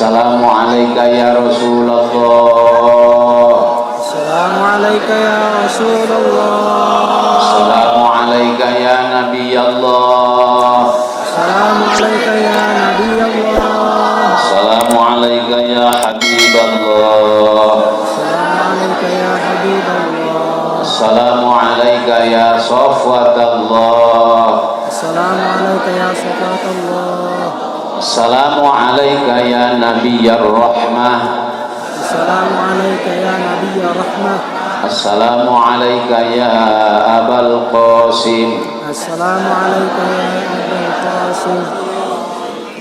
Assalamu alayka ya Rasulullah. Assalamu alayka ya Rasulullah. Assalamu alayka ya Nabi Allah. Assalamu alayka ya Nabi Allah. Assalamu alayka ya Habib Allah. Assalamu alayka ya Habib Allah. Assalamu alayka ya Safwat Allah. Assalamu alayka ya Safwat Allah. Assalamu alayka ya Nabiyyar Rahmah. Assalamu alayka ya Nabiyyar Rahmah. Assalamu alayka ya Abul Qasim. Assalamu alayka ya Abul Qasim.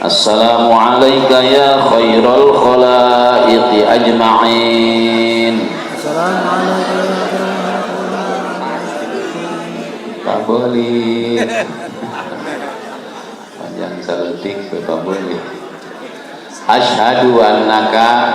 Assalamu alayka ya khairal khalaiqi ajma'in. Assalamu alayka ya Pak Boli. Panjang seletik Pak Boli. Asyhadu annaka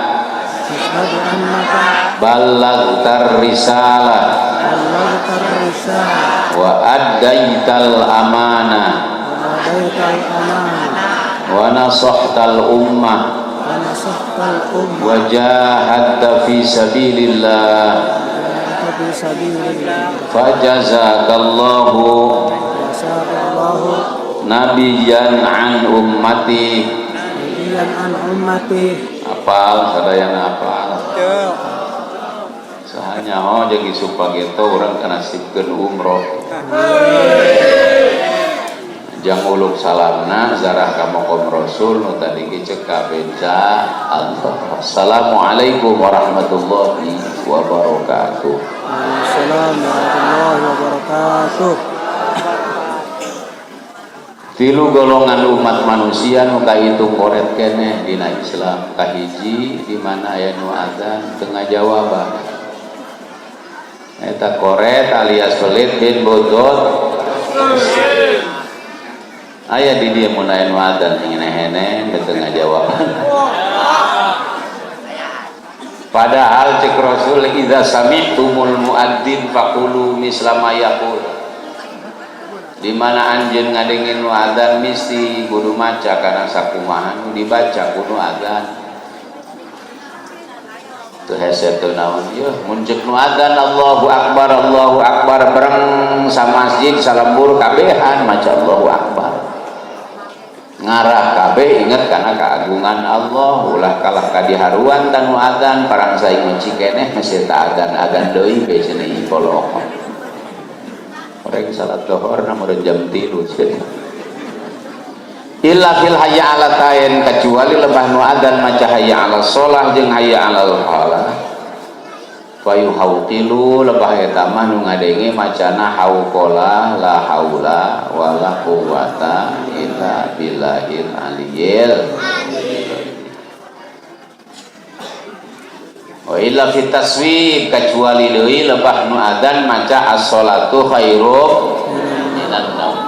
Asyhadu annaka ballaghtar risalah ballaghtar risalah wa addaital amanah wa adaital amanah wa nasahtal ummah wa nasahtal ummah wa jahadta fi sabilillah wa fi sabilillah fajazakallahu wasallallahu nabiyyan an ummati. nabiyan an ummati. Apal sadayana apal sahanya jadi supageto orang kena sipkeun umroh jang uluk salamna zarah ka maqam rasul nu tadi cek ka beca Allah. Assalamualaikum warahmatullahi wabarakatuh. Assalamualaikum warahmatullahi wabarakatuh. Tilu golongan umat manusia nu kahitung koret keneh dina Islam. Kahiji di mana aya nu adzan teu ngajawaban. Eta koret alias pelit bin bodot. Aya di dieu mun aya nu adzan hene-hene teu ngajawaban. Padahal cek Rasul idza sami'tumul muadzin faqulu misla ma yaqul. Di mana anjeun ngadengin nu adzan mesti kudu maca kana sakumaha nu dibaca kudu adzan. Teu hese teu naon yeuh mun ceuk nu adzan Allahu akbar bareng sa masjid salembur kabehan maca Allahu akbar. Ngarah kabeh inget kana keagungan Allah ulah kalah kadiharuan tan nu adzan parang saing menci keneh mesti ta adzan deui be cenah ipolok. Orang salat zuhur namun jam 3 illa fil hayya ala tain kecuali lebah nu adzan maca hayya ala shalah jeung hayya ala falah fa yuhawqilu lebah eta mah nu ngadenge macana hauqala la haula wala quwata illa billahil aliyil. Wa illa fit taswib kecuali deui lebah nu adzan maca as-sholatu khairum minan naum.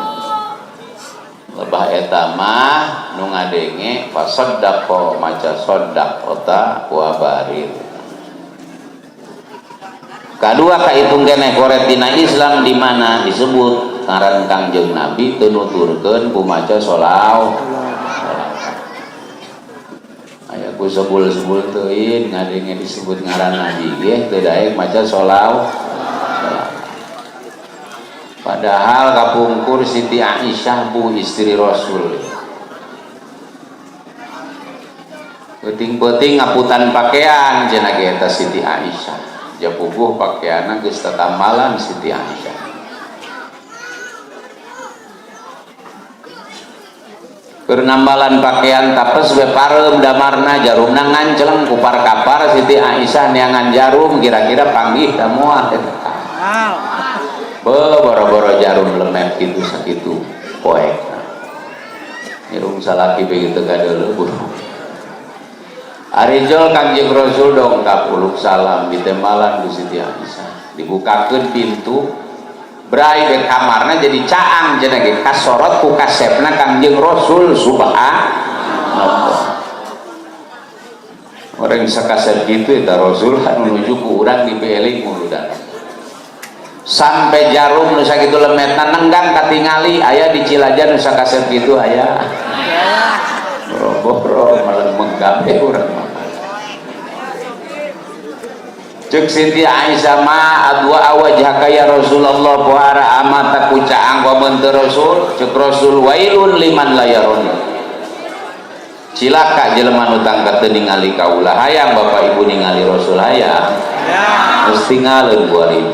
Lebah eta mah nu ngadenge fasaddaqa maca shaddaqata wa barir. Kadua kahitung keneh koret dina Islam di mana disebut ngaran Kangjeng Nabi teu nuturkeun ku maca sholawat. Aya ku sebul-sebul teuin ngadenge disebut ngaran Nabi ge teu daek maca sholawat. Padahal kapungkur Siti Aisyah bu istri Rasul. Penting-penting ngaputan pakaian cenah ge eta Siti Aisyah. Japuguh pakaianna geus tatamalan Siti Aisyah. Pernambalan pakaian tapes we pareum damarna jarumna nganceleng ku par-kapar Siti Aisyah neangan jarum kira-kira panggih da moal eta. Boro-boro jarum lemet kitu sakitu poek. Irung salaki begitu gadeuleuh buru. Arijol Kangjeng Rasul dongkap uluk salam ditembalan ku Siti Aisyah. Dibukakeun pintu berai ke kamarna jadi caang cenah ge kasorot ku kasepna Kangjeng Rasul subhanallah. Orang sakasep kitu eta Rasul anu nuju ku urang dipelih muludan. Sampai jarum nu sakitu lemetna nenggang katingali aya di Cilaja nu sakasep kitu aya. Boro-boro meleng kabeh urang mah. Cek Siti Aisyah ma adwa awajhaka ya Rasulullah puara amata kucaang wa benteur Rasul cek Rasul wailun liman la yarun. Cilaka jelema nu tangkat teu ningali kaula hayang Bapak Ibu ningali Rasul hayang. Geus tinggalin kuari.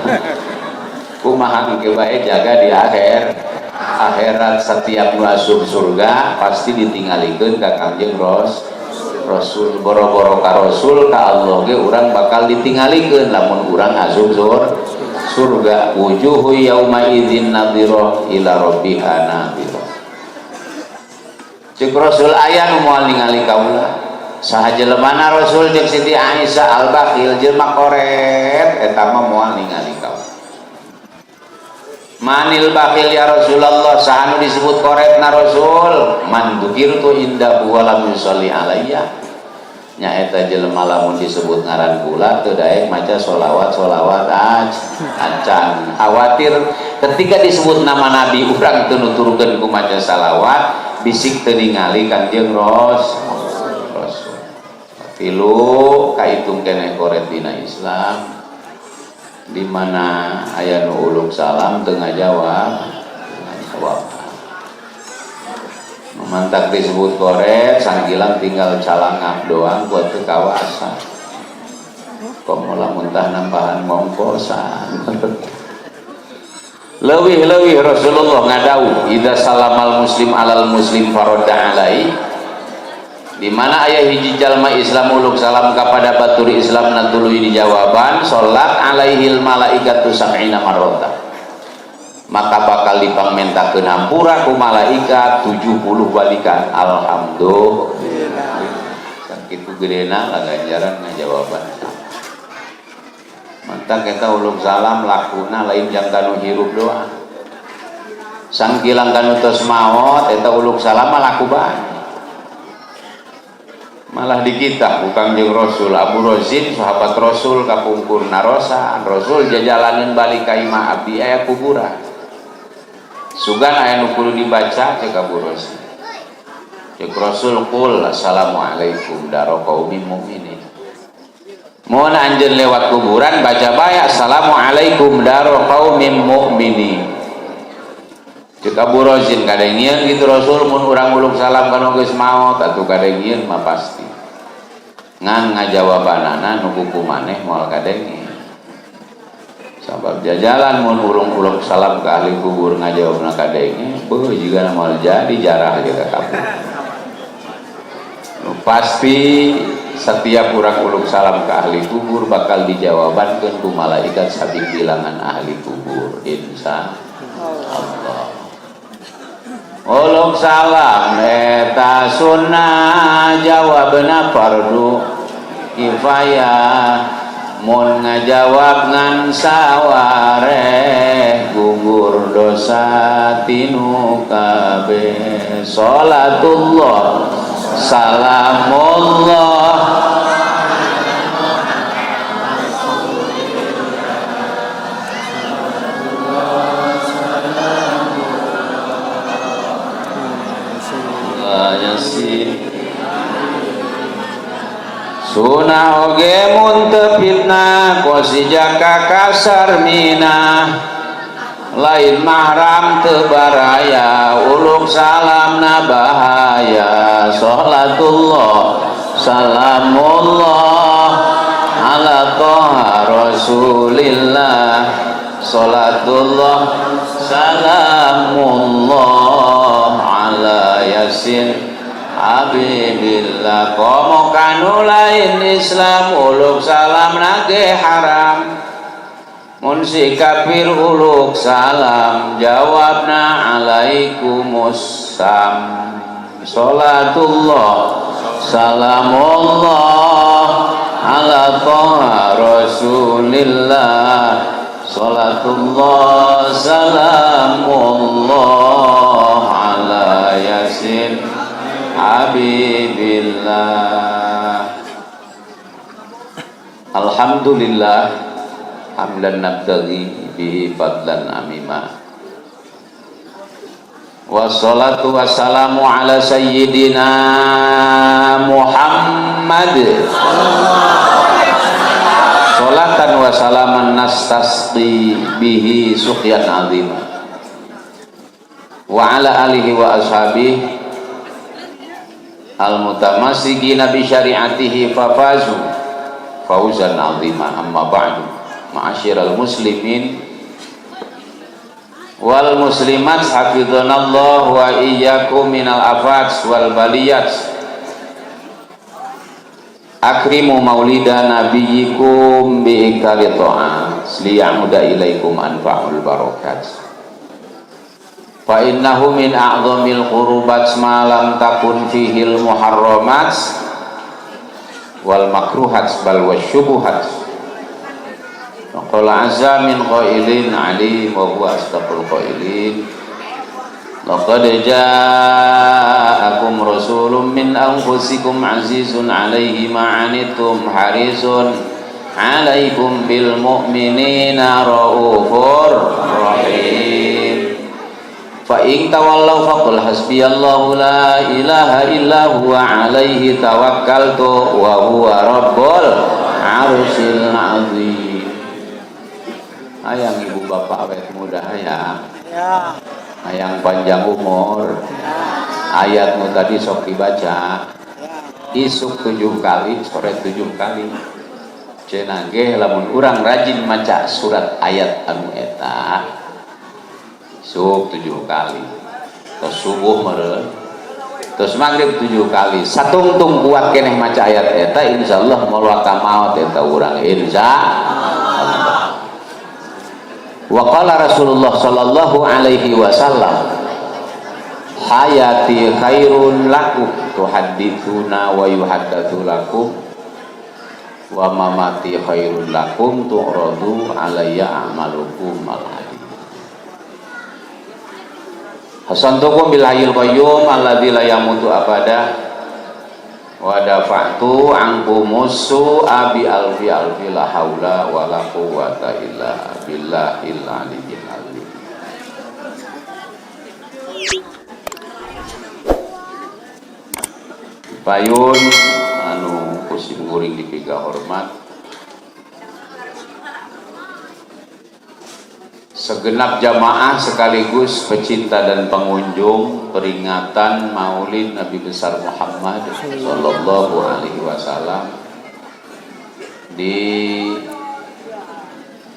Kumaha engke bae jaga di akhirat setiap nu asup surga pasti ditinggalikeun ka Kangjeng Rasul boro-boro ka Rasul ka Allah ge urang bakal ditinggalikeun lamun urang asup surga. Wujuhu yauma idzin nadhirah ila rabbiha nadhirah. Cek Rasul aya nu moal ningali kaula saha jelemana Rasul jeung Siti Aisyah al-Bakhil jelema koret eta mah moal ningali kaula. Manil bakhil ya Rasulullah saha nu disebut koretna Rasul man dzukirtu indahu wa lam yusalli alayya nyaeta jelema lamun disebut ngaran kula teu daek maca sholawat acan khawatir ketika disebut nama Nabi urang teu nuturkeun ku maca salawat bisik teu ningali Kangjeng Rasul tilu kaitung keneh koret dina Islam di mana aya nu uluk salam tengah jawab mantak disebut koret sanggilang tinggal calangap doang buat teu kawasa kok mola muntah nambahan mongkosan leuwih Rasulullah ngadau idza salamal muslim alal muslim faradda alai di mana ayah hiji jalma Islam uluk salam kepada batur Islam natuluy dijawaban salat alaihil malaikatu sab'ina marratan maka bakal dipangmentakeun hampura ku malaikat 70 balikan. Alhamdulillah sakitu gedena ganjaran ngajawaban mantak eta uluk salam lakuna lain jang kanu hirup doang sangkilang kanu tos maot eta uluk salam laku bae malah di kita bukan jeung Rasul Abu Rozin sahabat Rasul kapungkur narosa Rasul jajalaneun balik ka imah abdi aya kuburan sugan aya nu kudu dibaca cek Abu Rozin cek Rasul qul assalamualaikum daro qaumil mukminin mun anjeun lewat kuburan baca bae assalamualaikum daro qaumil mukminin cek Abu Rozin kadengieun gitu Rasul mun urang uluk salam kana geus maot atuh kadengieun mah pasti ngan ngajawabanana nu kuku maneh moal kadengieun sabab jajalan mun uluk salam ka ahli kubur ngajawabna kadengieun beuh jiga moal jadi jarah ge ka kabur pasti setiap urang uluk salam ka ahli kubur bakal dijawabankeun ku malaikat sabing bilangan ahli kubur insya Allah. Uluk salam eta sunnah jawabna fardu kifayah mun ngajawab ngan sawareh gugur dosa tinu kabeh salatullah salamullah sunah oge mun teu fitnah kosi jaka kasar minah lain mahram teu baraya uluk salamna bahaya sholatullah salamullah ala toha rasulillah sholatullah salamullah ala yasin Habibillah komo kanu lain Islam uluk salam nage haram mun si kafir uluk salam jawabna alaikumussalam sholatullah salamullah ala toha rasulillah sholatullah salamullah ala yasin Habibillah. Alhamdulillah hamdan nabtaghi bihi fadlan amima wassalatu wassalamu ala sayyidina Muhammad sholatan wa salaman nastasqi bihi suqyan azim wa ala alihi wa ashabihi al-mutamassikina bi syari'atihi fafazu fawzan azima. Amma ba'du, ma'asyiral muslimin wal muslimat hafizanallah wa iyyakum minal afats wal baliyat. Akrimu maulida nabiyyikum bi ikali ta'at liya'uda ilaikum anfa'ul barakat. Fa innahu min a'dhamil qurubat ma lam takun fihil muharramat wal makruhat bal wasyubuhat. Qala azza min qailin alim wa huwa asdaqul qailin. Laqad ja'akum rasulun min anfusikum azizun 'alaihi ma 'anittum harisun 'alaikum bil mu'minina raufur rahim. Fa in tawallaw faqul hasbiyallahu la ilaha illa huwa 'alaihi tawakkaltu wa huwa rabbul 'arsyil 'azim. Hayang ibu bapak awet muda hayang. Ya. Hayang panjang umur. Ayatmu tadi sok dibaca. Isuk 7 kali, sore 7 kali. Cenah ge lamun urang rajin maca surat ayat anu eta. Isuk 7 kali. Terus subuh meureun. Terus maghrib 7 kali. Satungtung kuat keneh maca ayat eta insyaallah moal ka maot eta urang insyaallah. Wa qala Rasulullah sallallahu alaihi wasallam hayati khairun lakum tuhadditsuna wa yuhaddatsu lakum wa mamati khairun lakum tu'radu alayya a'malukum al-hadid. Hasantukum bil hayyil qayyum alladzi la yamutu abada wa dafa'tu ankumus su'a bi alfi alfi la haula wa la quwwata illa billahil aliyyil azim. Payun anu kusim guring dipiga hormat segenap jamaah sekaligus pecinta dan pengunjung peringatan Maulid Nabi besar Muhammad sallallahu alaihi wasallam di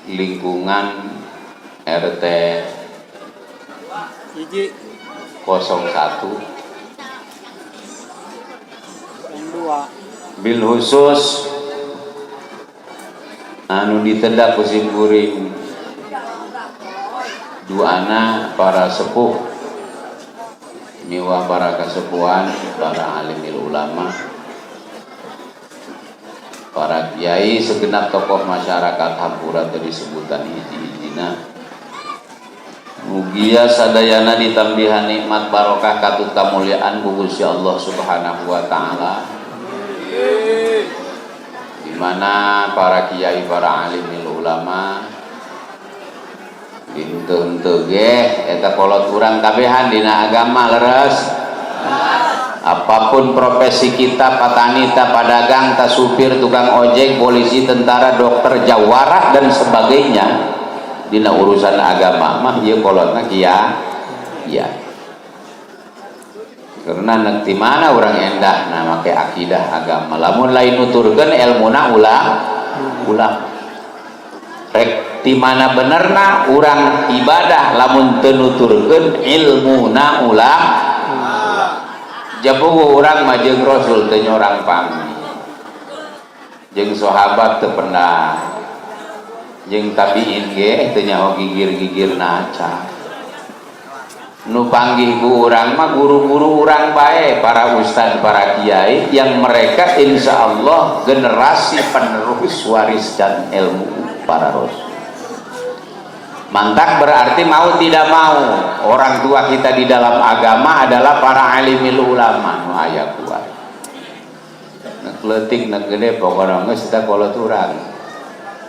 lingkungan RT 01 bil khusus anu ditedak kusim guring duana para sepuh miwah para kasepuhan, para alimil ulama, para kiai, segenap tokoh masyarakat hampura tadi sebutan hiji-hijina. Mugia sadayana ditambihan nikmat barokah katut kamuliaan ku Gusti Allah Subhanahu wa taala. Di mana para kiai, para alimil ulama henteu ge eta kolot urang kabehan dina agama leres. Apapun profesi kita, petani, pedagang, supir, tukang ojek, polisi, tentara, dokter, jawara dan sebagainya dina urusan agama mah ieu kolotna kiai. Ya. Karena nanti mana orang endah nah make akidah agama. Lamun lain nuturkeun ilmuna ulang. Rek di mana benerna urang ibadah lamun teu nuturkeun ilmuna ulang. Jabuh urang mah jeung Rasul teu nyorang pami. Jeung sahabat teu pernah. Jeung tabiin ge teu nyaho gigir-gigir naca. Nu panggih ku urang mah guru-guru urang bae, para ustad, para kiai yang mereka insyaallah generasi penerus waris dan ilmu para rasul. Mantap berarti mau tidak mau orang tua kita di dalam agama adalah para alimil ulama nu aya kuat. Nek leutik nek gede pokona geus eta kolot urang.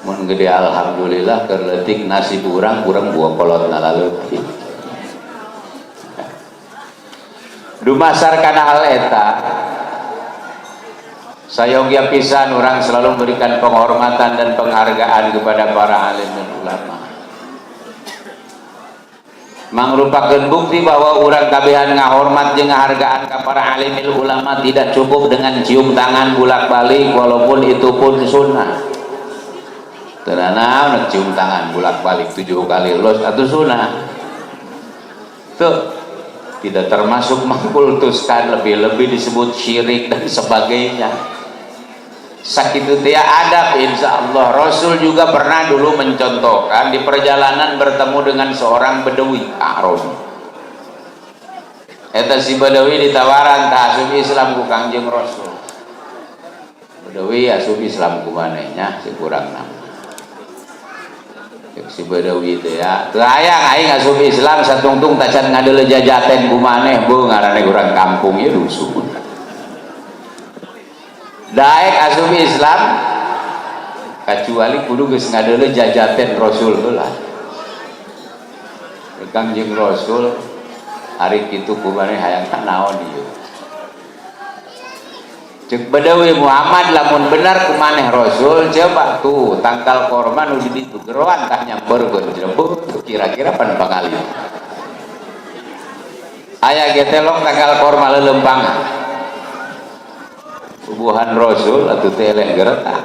Mun gede alhamdulillah keur leutik nasib urang buah kolotna leutik. dumasar kana hal eta sayogia pisan orang selalu memberikan penghormatan dan penghargaan kepada para alim dan ulama. Mangrupakeun bukti bahwa orang kabehan ngahormat jeung ngahargaan ka para alim ulama tidak cukup dengan cium tangan bolak-balik walaupun itu pun sunnah. Tenan cium tangan bolak-balik 7 kali los atau sunnah. Tuh tidak termasuk mengkultuskan, lebih-lebih disebut syirik dan sebagainya. Sakitu teh adab insya Allah. Rasul juga pernah dulu mencontohkan di perjalanan bertemu dengan seorang bedawi Arab. Eta si bedawi ditawaran tah asup Islam ku Kangjeng Rasul. Bedawi asup Islam ku manehnya si kurang nama. Si bedawi teh ya teu hayang aing asup Islam satungtung tacan ngadeuleu jajaten ku maneh beuh ngaranna urang kampung ieu dusun. Daek asup Islam kecuali kudu geus ngadeuleu jajaten Rasul heula. Kangjeng Rasul hari kitu ku maneh hayang naon ieu. Cek bedawi Muhammad lamun benar ku maneh Rasul coba tuh tangkal korma nu di ditu geroan tah nyamperkeun kira-kira pan pangali. Aya ge telong tangkal korma leulempangan. Subuhan Rasul atau teleng geretak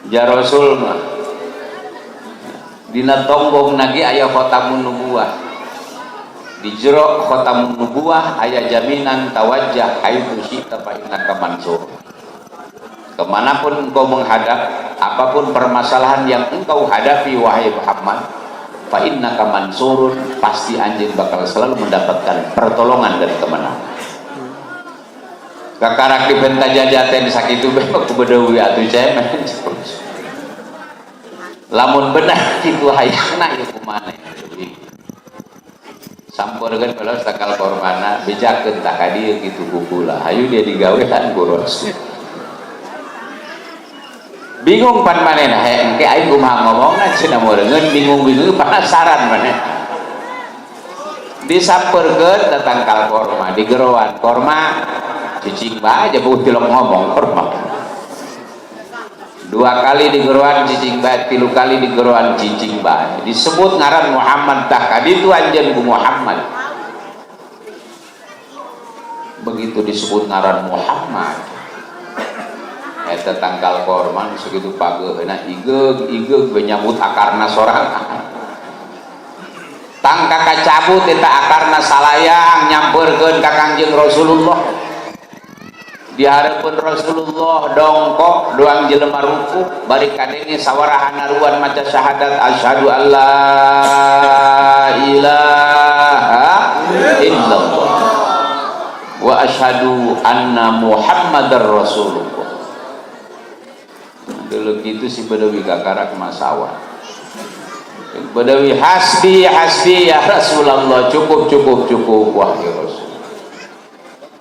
ja Rasul mah dina tonggong nagi aya khotamun nubuwah di jero khotamun nubuwah aya jaminan tawajjah haitsu syi'ta fa innaka mansur. Kemanapun engkau menghadap, apapun permasalahan yang engkau hadapi wahai Muhammad, fa innaka mansurun, pasti anjing bakal selalu mendapatkan pertolongan dan kemenangan. Kakarak di benta jajaten sakitu bae ku bedawi atuh cemen. Lamun benar kitu hayangna ieu kumaneh. Sampurkeun kalau sakal kormana bejakeun tah ka dieu kitu kukula. Hayu dia digawean ku Rasul. Bingung pan manehna engke aing kumaha ngomongna cenah meureungeun bingung-bingung penasaran maneh. Disampurkeun tatangkal korma digeroan korma cicing bae aja beuh tilok ngomong korma. 2 kali digeroan cicing bae, 3 kali digeroan cicing bae. Disebut ngaran Muhammad tah kaditu anjeun ku Muhammad. Begitu disebut ngaran Muhammad. Eta tangkal korma sakitu pageuna igeug nyambut akarna sorangan. Tang kaka cabut eta akarna salayang nyamperkeun ka Kangjeng Rasulullah. Di harapan Rasulullah dongkok doang jelema ruku bari kadenge sawarahan naruan maca syahadat asyhadu alla ilaha illallah wa asyhadu anna muhammadar rasulullah. Dulu gitu si bedawi kakarak masawa. Bedawi hasbi hasbi ya Rasulullah, cukup wahai Rasul.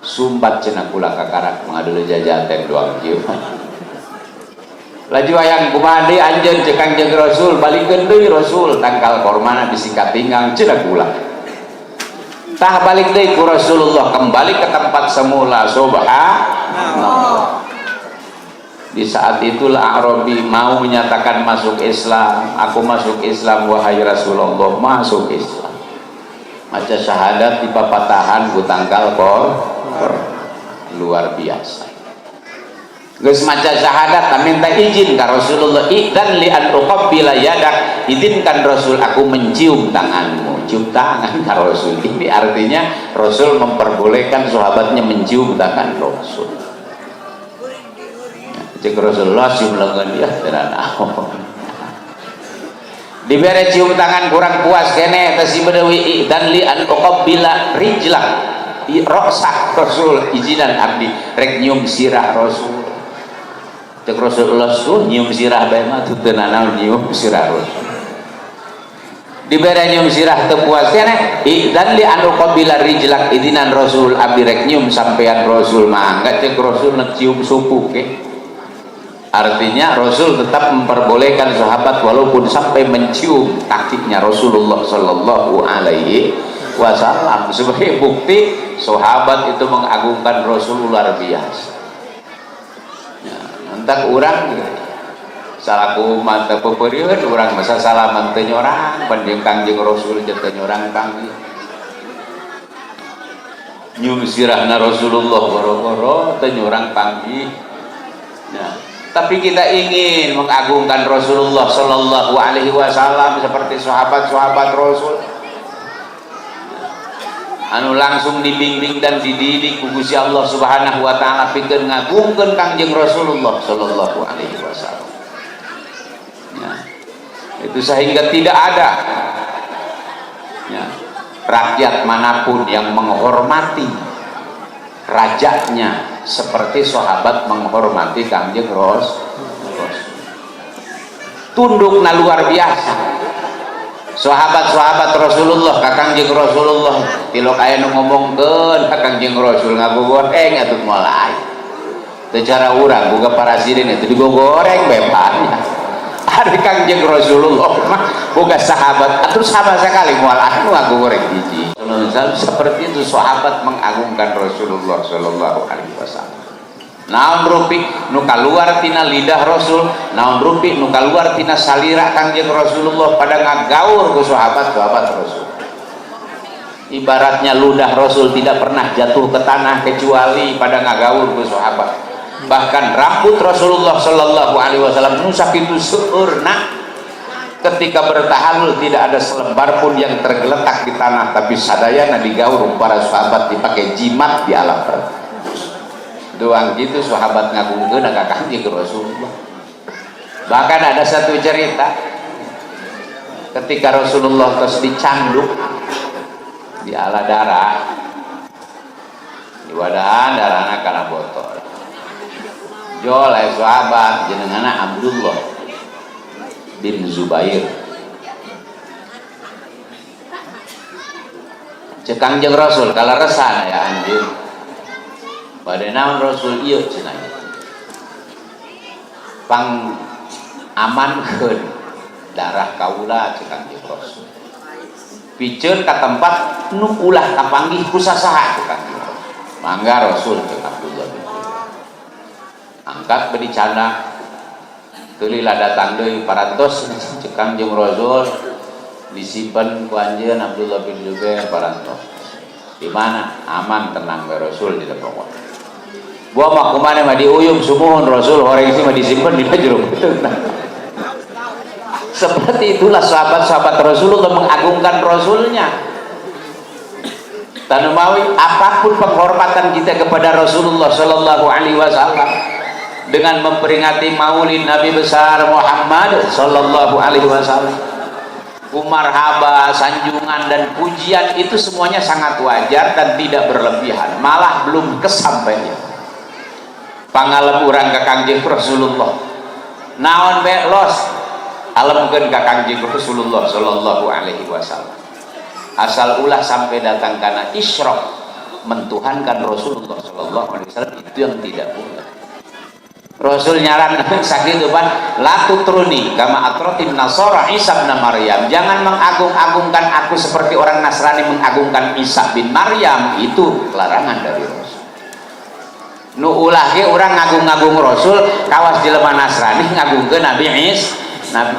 Sumbat cenah kula kakarak mengadul jajaten doang kieu. Laju hayang kumaha deui anjeun cek Kangjeng Rasul balikeun deui Rasul tangkal kormana disingkat tinggal cenah kula. Tah balik deui ku Rasulullah kembali ke tempat semula subhanallah. Di saat itulah Arabi mau menyatakan masuk Islam. Aku masuk Islam wahai Rasulullah, masuk Islam. Maca syahadat di papatahan ku tangkal luar biasa. Geus maca syahadat minta izin ka Rasulullah, idzan li an uqabbila yadak, izinkan Rasul aku mencium tanganmu. Cium tangan ka Rasul. Ini artinya Rasul memperbolehkan sahabatnya mencium tangan Rasul. Cek Rasulullah cium lengan dia tenan dibere cium tangan kurang puas kene eta si bedawi idzan li an uqabbila rijlak roksak Rasul izinan abdi rek nyium sirah Rasul. Cek Rasulullah suh nyium sirah bae mah teu naon nyium sirah Rasul. Dibere nyium sirah teu puas keneh idzan li anu qabila rijlak izinan Rasul abdi rek nyium sampean Rasul mangga cek Rasul cium suku ke. Artinya Rasul tetap memperbolehkan sahabat walaupun sampai mencium kakinya Rasulullah sallallahu alaihi wasallam sebagai bukti sahabat itu mengagungkan Rasul luar biasa. Ya, entah orang salaku mantep peperiun orang masa salah mantenya orang panjang Kangjeng Rasul jatanya orang kami nyum sirahna Rasulullah boro-boro tanya orang panggih. Nah, tapi kita ingin mengagungkan Rasulullah Sallallahu Alaihi Wasallam seperti sahabat-sahabat Rasul anu langsung dibimbing dan dididik ku Gusti Allah Subhanahu wa taala pikeun ngagungkeun Kangjeng Rasulullah Sallallahu Alaihi Wasallam. Ya, itu sehingga tidak ada ya, rakyat manapun yang menghormati rajanya seperti sahabat menghormati Kangjeng Rasul. Tundukna luar biasa. Sahabat-sahabat Rasulullah ka Kangjeng Rasulullah tilok aya nu ngomongkeun ka Kangjeng Rasul ngagogoreng atuh mulai. Teu cara urang boga presiden itu digogoreng bebannya. Ada Kangjeng Rasulullah mah boga sahabat atuh sahabat sekali moal anu ngagogoreng hiji. Seperti itu sahabat mengagungkan Rasulullah Sallallahu Alaihi Wasallam. Naon rupi nu kaluar tina lidah Rasul, naon rupi nu kaluar tina salira Kangjeng Rasulullah pada ngagaur ku sahabat-sahabat Rasul. Ibaratnya ludah Rasul tidak pernah jatuh ke tanah kecuali pada ngagaur ku sahabat. Bahkan rambut Rasulullah Sallallahu Alaihi Wasallam nu sakitu seueurna ketika bertahalul tidak ada selembar pun yang tergeletak di tanah, tapi sadayana digaur para sahabat dipakai jimat di alam perut. Doang gitu sahabat ngagungkeun ka Kangjeng Rasulullah. Bahkan ada satu cerita ketika Rasulullah terus dicanduk di ala darah di wadahan darahna kana botol. Jol aya sahabat jenenganna Abdullah bin Zubair. Cek Kangjeng Rasul kalaresan ya anjir. Pada naon Rasul ieu cenah. Pang amankeun darah kaula cek Kangjeng Rasul. Piceun ka tempat nu ulah kapanggih ku sasaha cek Kangjeng Rasul. Mangga Rasul cek Abdullah bin Zubair. Angkat beri canda tulilah datang deui parantos cek Kangjeng Rasul disimpen ku anjeun Abdullah bin Zubair parantos. Di mana aman tenang bae Rasul di depan. Gua mah kumana mah diuyum sumuhun Rasul orang isi mah disimpen di jero beteuna. Seperti itulah sahabat-sahabat Rasulullah mengagungkan Rasulnya. Tanumawi apapun penghormatan kita kepada Rasulullah Sallallahu Alaihi Wasallam dengan memperingati maulid Nabi besar Muhammad Sallallahu Alaihi Wasallam, marhaba, sanjungan dan pujian itu semuanya sangat wajar dan tidak berlebihan, malah belum kesampaian. Pangalem urang ka Kangjeng Rasulullah naon be los alemkeun ka Kangjeng Rasulullah Sallallahu Alaihi Wasallam, asal ulah sampai datang karena isyraq mentuhankan Rasulullah Sallallahu Alaihi Wasallam itu yang tidak boleh. Rasul nyaran sakitu pan la tutruni kama atratin nasara Isa bin Maryam, jangan mengagung-agungkan aku seperti orang Nasrani mengagungkan Isa bin Maryam, itu larangan dari Rasul. Nu ulah ge urang ngagung-ngagung Rasul kawas jelema Nasrani ngagungkeun Nabi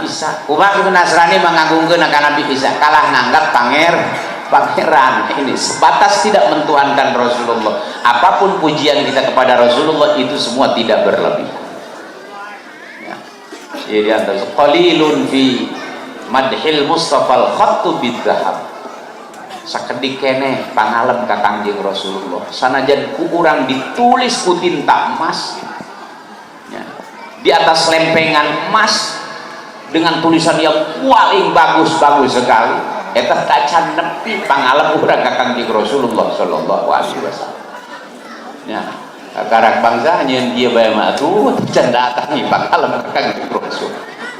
Isa. Kumaha kitu Nasrani mengagungkeun ka Nabi Isa kalah nganggap pangeran. Ini sebatas tidak mentuhankan Rasulullah. Apapun pujian kita kepada Rasulullah itu semua tidak berlebihan. Ya. Jadi antara qalilun fi madhil Mustafa al-khattu bidzahab. Sakedik keneh pangalem ka Kangjeng Rasulullah. Sanajan ku urang ditulis ku tinta emas. Ya. Di atas lempengan emas dengan tulisan yang paling bagus sekali. Eta tacan nepi pangalem urang ka Kangjeng Rasulullah Sallallahu Alaihi Wasallam. Ya, karak bangsa nyeun ieu bae mah atuh can datangi pangalem ka Kangjeng Rasul.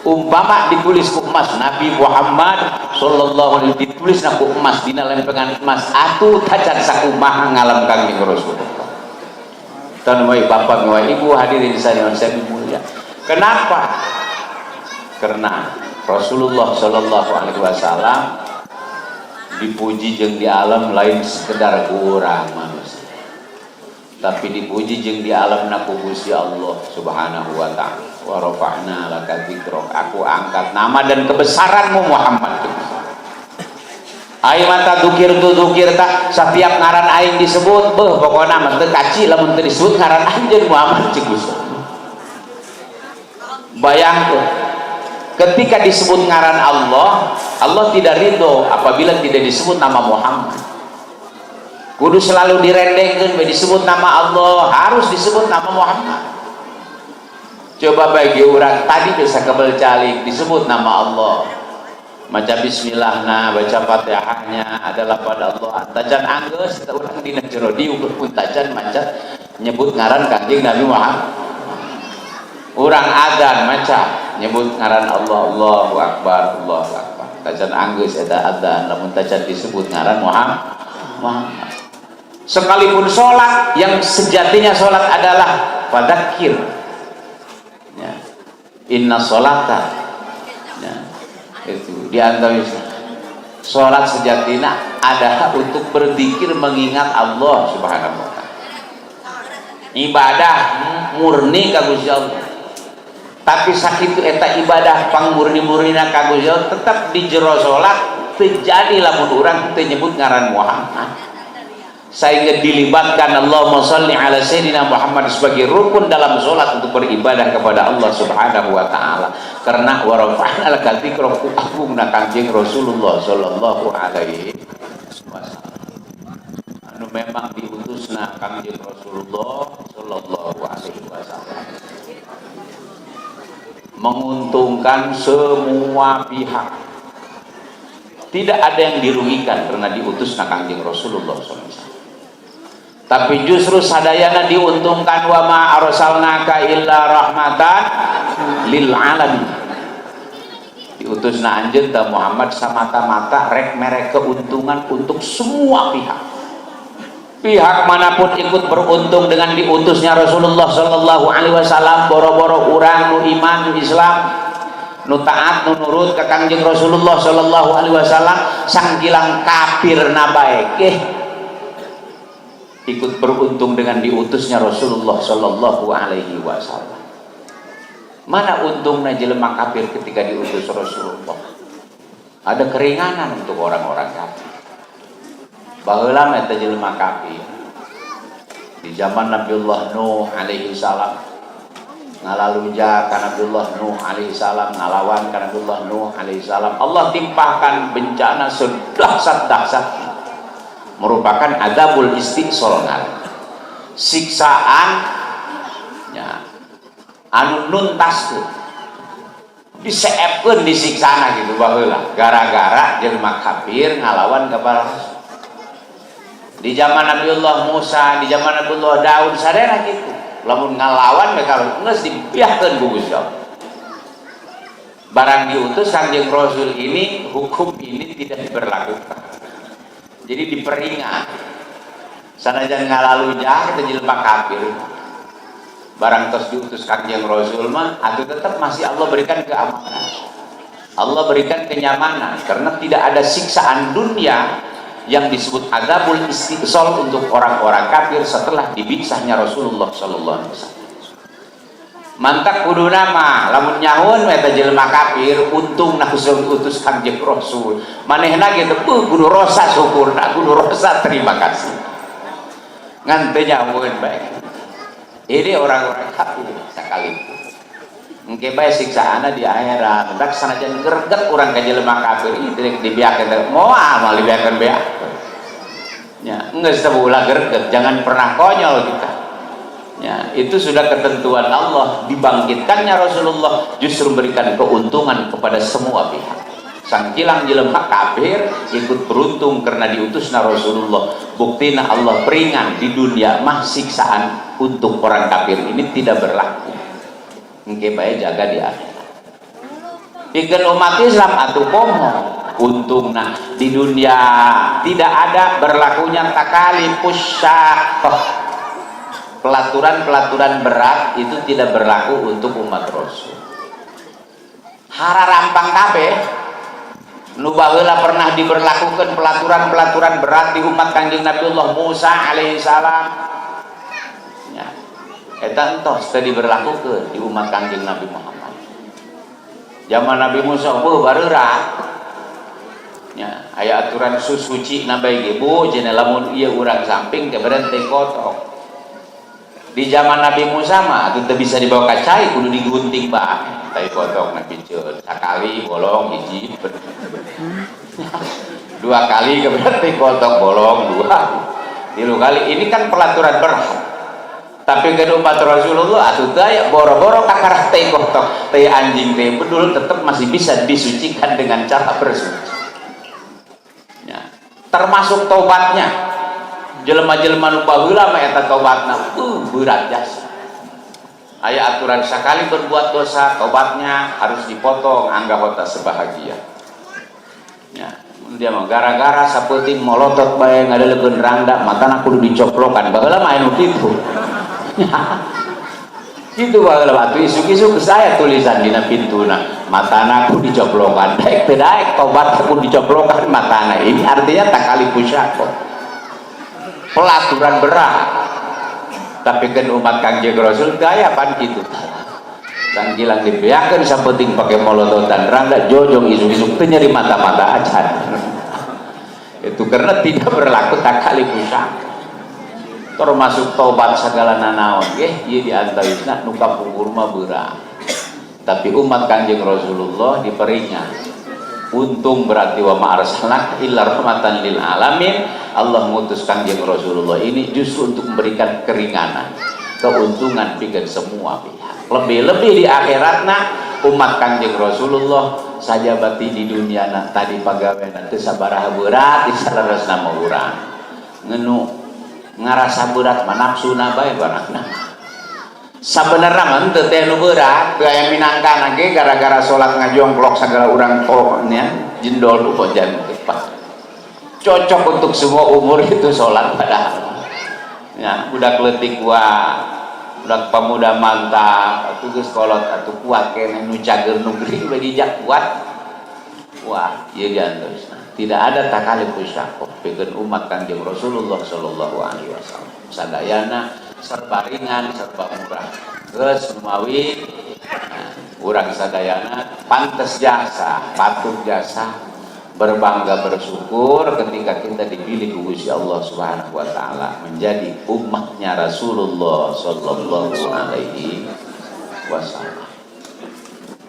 Umpama ditulis ku emas Nabi Muhammad Sallallahu Alaihi Wasallam ditulisna ku emas dina lempengan emas atuh tacan sakumaha ngalem Kangjeng Rasulullah. Tan wae bapak wae ibu hadirin saya mulia. Kenapa? Karena Rasulullah Sallallahu Alaihi Wasallam dipuji jeung di alam lain sekedar urang manusia. tapi dipuji jeung di alamna ku Gusti Allah Subhanahu wa taala. Wa rafa'na laka dzikrak, aku angkat nama dan kebesaranmu Muhammad. Aing mata dukir tak setiap ngaran aing disebut beuh pokona mah teu kaci lamun teu disebut ngaran anjeun Muhammad cik Gusti. Bayangkeun ketika disebut ngaran Allah, Allah tidak ridho apabila tidak disebut nama Muhammad. Kudu selalu direndengkeun bae disebut nama Allah, harus disebut nama Muhammad. Coba bagi orang tadi bisa kebel calik disebut nama Allah. Maca bismillahna, baca Fatihahnya adalah pada Allah. Tajan anggeus kita urang dina jero dieu pun tajan maca nyebut ngaran Kanjeng Nabi Muhammad. Urang adzan maca nyebut ngaran Allah, Allahu Akbar, Allahu Akbar. Tajan anggeus eta adzan lamun tajan disebut ngaran Muhammad. Sekalipun sholat yang sejatinya sholat adalah fadzakir. Ya. Inna sholata. Ya. Itu diantara sholat sejatinya adalah untuk berzikir mengingat Allah Subhanahu wa taala. Ibadah murni ka Gusti Allah. Tapi sakitu eta ibadah pangmurni-murnina ka Gusti Allah tetap di jero sholat terjadi lamun urang teu nyebut ngaran Muhammad. Sehingga dilibatkan Allahumma sholli ala sayyidina Muhammad sebagai rukun dalam sholat untuk beribadah kepada Allah Subhanahu wa taala. Karena wa rafa'na laka dzikrak, agungna Kanjeng Rasulullah sallallahu alaihi wasallam. Anu memang diutusna Kanjeng Rasulullah sallallahu alaihi wasallam menguntungkan semua pihak. Tidak ada yang dirugikan karena diutusna Kanjeng Rasulullah sallallahu alaihi wasallam. Tapi justru sadayana diuntungkan wa ma arsalnaka illa rahmatan lil alamin. Diutusna anjeun ta Muhammad samata-mata rek mere keuntungan untuk semua pihak. Pihak manapun ikut beruntung dengan diutusnya Rasulullah sallallahu alaihi wasallam, boro-boro urang nu iman nu Islam nu taat nu nurut ka Kanjeng Rasulullah sallallahu alaihi wasallam, sangkilang kafir na bae ikut beruntung dengan diutusnya Rasulullah sallallahu alaihi wasallam. Mana untungnya jelema kafir ketika diutus Rasulullah? Ada keringanan untuk orang-orang kafir. Baheula eta jelema kafir di zaman Nabiullah Nuh alaihi salam ngalaluja ka Nabiullah Nuh alaihi salam, ngalawan ka Nabiullah Nuh alaihi salam. Allah timpahkan bencana sedahsyat-dahsyat merupakan adabul istiqsal, siksaan ya, anu nuntaskeun diseepkeun disiksana gitu baheula gara-gara jelema kafir ngalawan ka Rasul. Di zaman Nabiullah Musa, di zaman Nabiullah Daud sadaya gitu. Lamun ngalawan mereka geus dibiahkeun ku Gusti Allah. Barang diutus Kanjeng Rasul ini, hukum ini tidak diberlakukan. Jadi diperingat sanajan ngalalu jah kita jelema kafir barang terus diutus Kanjeng Rasul mah atuh tetap masih Allah berikan keamanan, Allah berikan kenyamanan karena tidak ada siksaan dunia yang disebut adabul istiqsal untuk orang-orang kafir setelah dibiksahnya Rasulullah sallallahu alaihi wasallam. Mantak kuduna mah lamun nyahun eta jelema kafir untung na utus Kanjeng Rasul. Manehna gitu kudu rosa syukurna, kudu rosa terima kasih. Ngan teu nyahun bae. Ini orang-orang kafir sakalipun. Engke bae siksaana di akhirat. Hendak sanajan greget urang ka jelema kafir ieu dibiakeun moal mal dibiakeun bea. Ya, geus teu ulah greget, jangan pernah konyol kita. Ya, itu sudah ketentuan Allah. Dibangkitkannya Rasulullah justru memberikan keuntungan kepada semua pihak. Sangkilang jelema kafir ikut beruntung karena diutusna Rasulullah. Buktina Allah peringan di dunia mah siksaan untuk orang kafir ini tidak berlaku. Engke bae jaga di akhirat. Pikeun umat Islam atuh komo untungna di dunia tidak ada berlakunya takalifus syaqqah. Pelaturan-pelaturan berat itu tidak berlaku untuk umat Rasul. Hara rampang kabeh nu baheula pernah diberlakukan pelaturan-pelaturan berat di umat Kanjeng Nabiullah Musa alaihi salam. eta entos teu diberlakukeun di umat Kangjeng Nabi Muhammad. Zaman Nabi Musa bareurah nya aya aturan suci na bae ge bu cenah lamun ieu urang samping teh berhenti kotok. Di zaman Nabi Musa mah teu bisa dibawa ka cai kudu digunting bae tai kotok na piceun sakali bolong hiji dua kali berarti kotok bolong dua tilu kali. Ini kan pelaturan berat, tapi ke umat Rasulullah atuh daya boro-boro kakarah teh kotok teh anjing teh bedul tetap masih bisa disucikan dengan cara bersuci ya. Termasuk taubatnya jelema-jelema nu baheula mah eta taubatna berat jasa. Aya aturan sakali berbuat dosa taubatnya harus dipotong anggapota sebahagia ya. Dia mah gara-gara sapenting molotot bae ngadeulekeun rangda matana kudu dicoplokan baheula mah anu kitu kitu baheula atuh isuk-isuk saya tulisan dina pintuna matana kudu dicoplokan daek teu daek tobat kudu dicoplokan matana. Ini artinya takali pusyako pelaturan berat, tapi kan umat Kangjeng Rasul gaya pan kitu dan gilang dibeakeun sapenting pake molototan rangda jojong isuk-isuk teu nyeri mata-mata acan itu karena tidak berlaku takali pusyako. Termasuk taubat segala nanaon nggih ieu diantawisna nu kapungkur mah beurang, tapi umat Kangjeng Rasulullah diperingat. Untung berarti wa ma arsalnaka illa rahmatan lil alamin. Allah mengutus Kangjeng Rasulullah ini justru untuk memberikan keringanan, keuntungan bagi semua pihak. Lebih-lebih di akhiratna umat Kangjeng Rasulullah saja bati di dunia tadi pagaweana teu sabaraha berat disalaresna mah urang. Ngenu ngarasa berat mah nafsuna bae barakna. Sabenerna mah teu teh nu berat, teu aya minangkana ge gara-gara salat ngajongklok sagala urang tolnya jendol nu pojan tepat. Cocok untuk semua umur itu salat padahal. Ya, budak leutik kuat, budak pemuda mantap, atuh geus kolot atuh kuat keneh nu cager nu geuring we dijak kuat. Wah, ieu diantosna. Tidak ada takali pusyako pikeun umat Kangjeng Rasulullah sallallahu alaihi wasallam. Sadayana serba ringan, serba murah. Geus mawi urang sadayana pantes jasa, patut jasa, berbangga bersyukur ketika kita dipilih ku Gusti Allah Subhanahu wa taala menjadi umatnya Rasulullah sallallahu alaihi wasallam.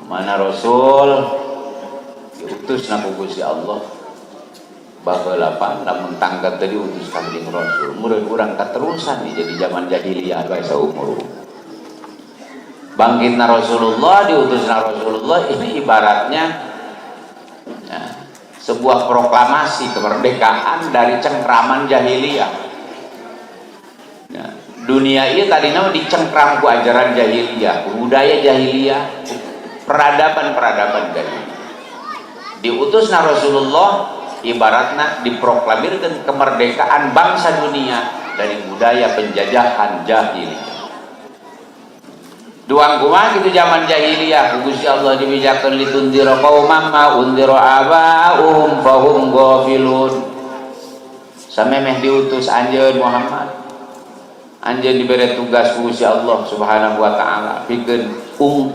Mana Rasul diutus na ku Gusti Allah baheula pan lamun tangga tadi utus Kangjeng Rasul murid urang katerusan jadi zaman jahiliyah bae saumur bangkitna Rasulullah diutusna Rasulullah ini ibaratnya ya, sebuah proklamasi kemerdekaan dari cengkraman jahiliyah ya, dunia ini tadinya dicengkram ku ajaran jahiliyah, budaya jahiliyah, peradaban jahiliyah. Diutusna Rasulullah ibaratnya diproklamirkan kemerdekaan bangsa dunia dari budaya penjajahan jahiliyah. Duang kumah gitu zaman jahiliyah Gusti Allah dibijakeun litundira qaumam ma undira abaum fahum ghafilun. Samemeh diutus anjeun Muhammad, anjeun diberi tugas Gusti Allah Subhanahu wa taala pikeun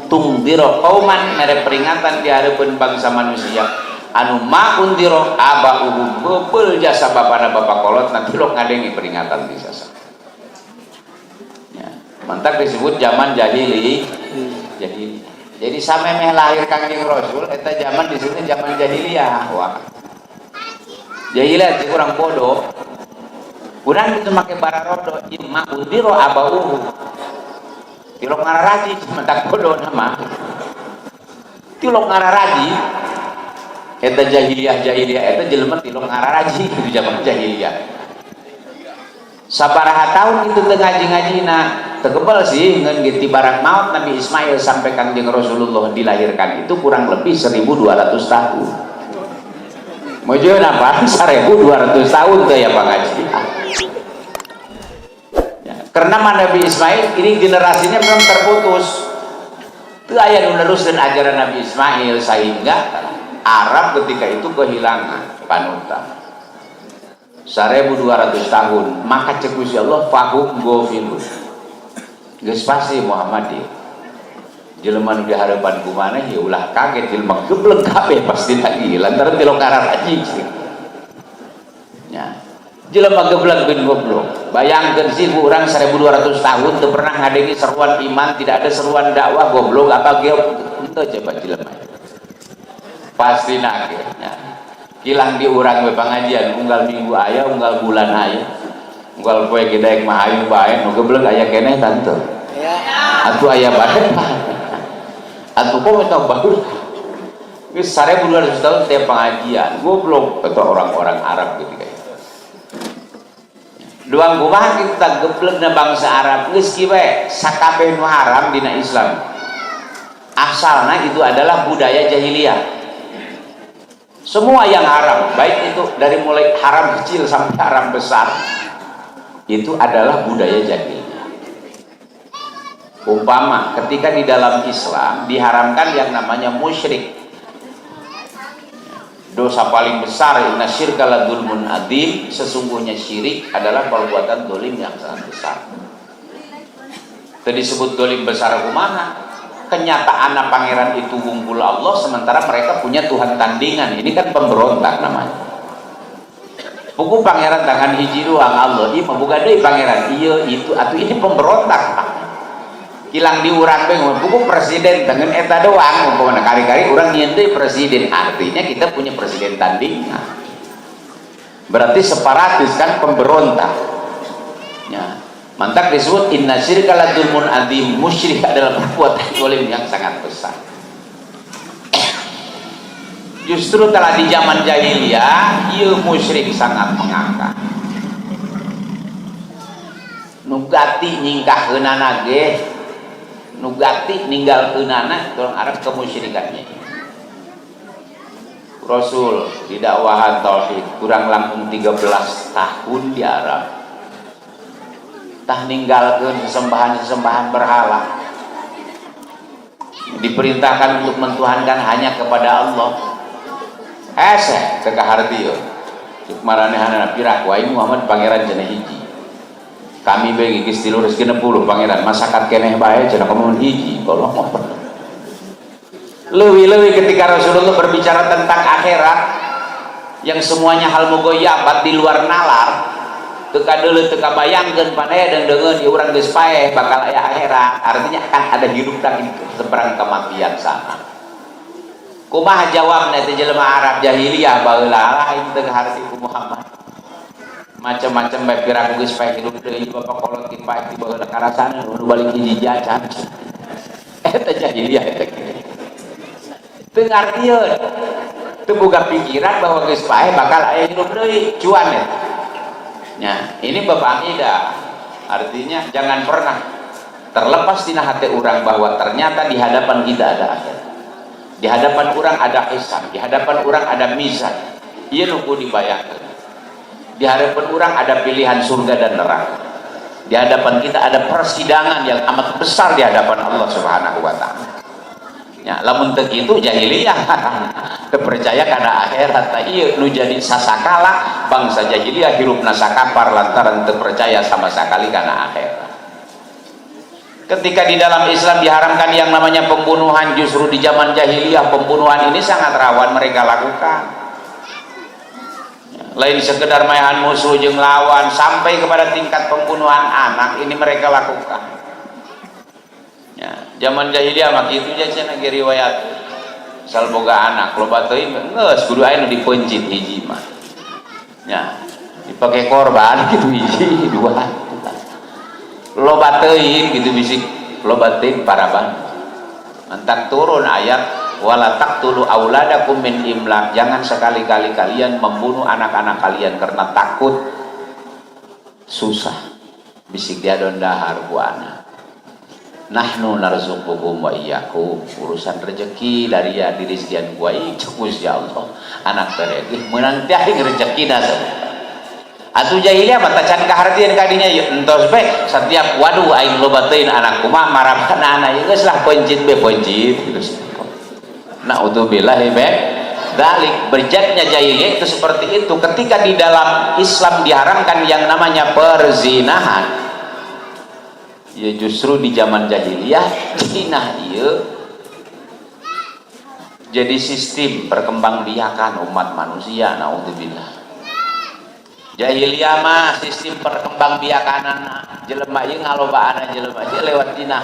tundira qauman mere peringatan di hareupeun bangsa manusia anu ma undiro aba uhum beupel jasa bapana bapak kolot nanti lo ngadengi peringatan di sasa ya, mantap disebut zaman jahili. Jadi samemeh lahir Kangjeng Rasul eta zaman disebut zaman jahiliyah. Wah jahiliyah itu kurang bodoh, kurang itu make bararodo ma undiro aba uhum tilok ngararaji mantap bodoh nama tilok ngararaji. Eta jahiliyah eta jelema tilok ngararaji di zaman jahiliyah. Sabaraha tahun itu teu ngaji-ngajina, teu kebal sih ngeun ti barat maut Nabi Ismail sampai Kangjeng Rasulullah dilahirkan itu kurang lebih 1200 tahun. Mojoeun apa? 1200 tahun teh ya Pak Ngaji. Ya, karena Nabi Ismail ini generasinya belum terputus. Teu aya nu neruskeun ajaran Nabi Ismail sehingga Arab ketika itu kehilangan panutan 1200 tahun, maka cek Gusti Allah fahum ghafilun geus pasti Muhammad ieu jelema nu di harapan kumaneh ya ulah kaget jelema gebleng kabeh pasti lagi lantaran ti lokara haji nya jelema gebleng bin goblok bayangkeun sih urang 1200 tahun teu pernah ngadengi seruan iman tidak ada seruan dakwah goblok apa ge henteu coba jelema pasti akhirnya kilang di urang we pangajian unggal minggu aya unggal bulan aya unggal poe gedaek mah hayu bae nu gebleng aya keneh tante atuh aya bae atuh kok eta bagus geus 1200 tahun teh pengajian goblok eta orang-orang Arab ketika itu doang kumaha kita geblegna bangsa Arab geus kieu we sakabeh nu haram dina Islam asalna itu adalah budaya jahiliyah semua yang haram baik itu dari mulai haram kecil sampai haram besar itu adalah budaya jahiliyah. Umpama ketika di dalam Islam diharamkan yang namanya musyrik dosa paling besar inna syirka la dzulmun adzim sesungguhnya syirik adalah perbuatan dolim yang sangat besar. Tadi disebut dolim besar kumaha kenyataan pangeran itu wungkul Allah sementara mereka punya Tuhan tandingan ini kan pemberontak namanya buku pangeran tangan hiji doang Allah iya bukan deui pangeran iya itu atau ini pemberontak kilang diurang beng buku presiden dengan eta doang umpamana kari-kari urang nyieun deui presiden artinya kita punya presiden tandingan berarti separatis kan pemberontak ya mantap disebut inna syirka la dzulmun adzim musyrik adalah perbuatan zalim yang sangat besar justru telah di zaman jahiliyah ieu musyrik sangat mengangkat nugati nyingkahkeunana ge nugati ninggalkeunana tolong arep kemusyrikannya Rasul di dakwahan tauhid kurang langkung 13 tahun di Arab tah ninggalkeun sesembahan berhala diperintahkan untuk mentuhankan hanya kepada Allah hese teu kahartieun cuk maranehanana pirak wae Muhammad pangeran cenah hiji kami bagi geus 360 pangeran masakan keneh bae cenah kamu hiji tolong leuwih-leuwih ketika Rasulullah berbicara tentang akhirat yang semuanya hal mugoyabat di luar nalar teu kadeuleu teu kabayangkeun panaya deungeun ieu urang geus paeh bakal aya akhirat artinya akan ada hidup dan seberang kematian sama kumaha jawabna teh jelema Arab jahiliyah baheula lain teu harti ku Muhammad macam-macam bae piraku geus paeh hidup deui bapak kolot ki paeh di baheula karasana nu balik hiji jajan eta jahiliyah eta teu ngartieun teu boga pikiran bahwa geus paeh bakal aya hidup deui cuan eta nya ini bab akidah artinya jangan pernah terlepas tina hati orang bahwa ternyata di hadapan kita ada akhirat di hadapan orang ada hisab di hadapan orang ada mizan ieu nu kudu dibayangkeun di hadapan orang ada pilihan surga dan neraka di hadapan kita ada persidangan yang amat besar di hadapan Allah Subhanahu wa taala ya lamun teu kitu jahiliyah teu percaya kana akhirat tah ieu nu jadi sasakala bangsa jahiliyah hirupna sakapar lantaran teu percaya sama sekali kana akhirat ketika di dalam Islam diharamkan yang namanya pembunuhan justru di zaman jahiliyah pembunuhan ini sangat rawan mereka lakukan lain sekedar maehan musuh jeung lawan sampai kepada tingkat pembunuhan anak ini mereka lakukan ya, zaman jahiliyah mah kitu ja cenah ge riwayat sal boga anak loba teuing geus kudu aya nu dipencit hiji mah ya dipake korban kitu hiji dua loba teuing kitu bisik loba teuing paraban mantak turun ayat wala taqtulu auladakum min imlaq jangan sekali-kali kalian membunuh anak-anak kalian karena takut susah bisik dia dondahar ku anak nahnu narzuqukum wa iyyakum urusan rezeki dari ya diri sekian gua cukup ya Allah anak teregi meunang teh rezekina atuh jahiliyah mah tacan kahartieun kadinya ye entos bae setiap waduh aing loba teuing anakku mah marabana anak geus lah pencit be pencit naudzubillah be dalik berjatnya jahiliyah itu seperti itu ketika di dalam Islam diharamkan yang namanya perzinahan Ya justru di zaman jahiliyah Cina ieu jadi sistem perkembangbiakan umat manusia. Naudzubillah. Jahiliyah mah sistem perkembangbiakanana jelema ieu ngalobaan jelema ieu lewat Cina.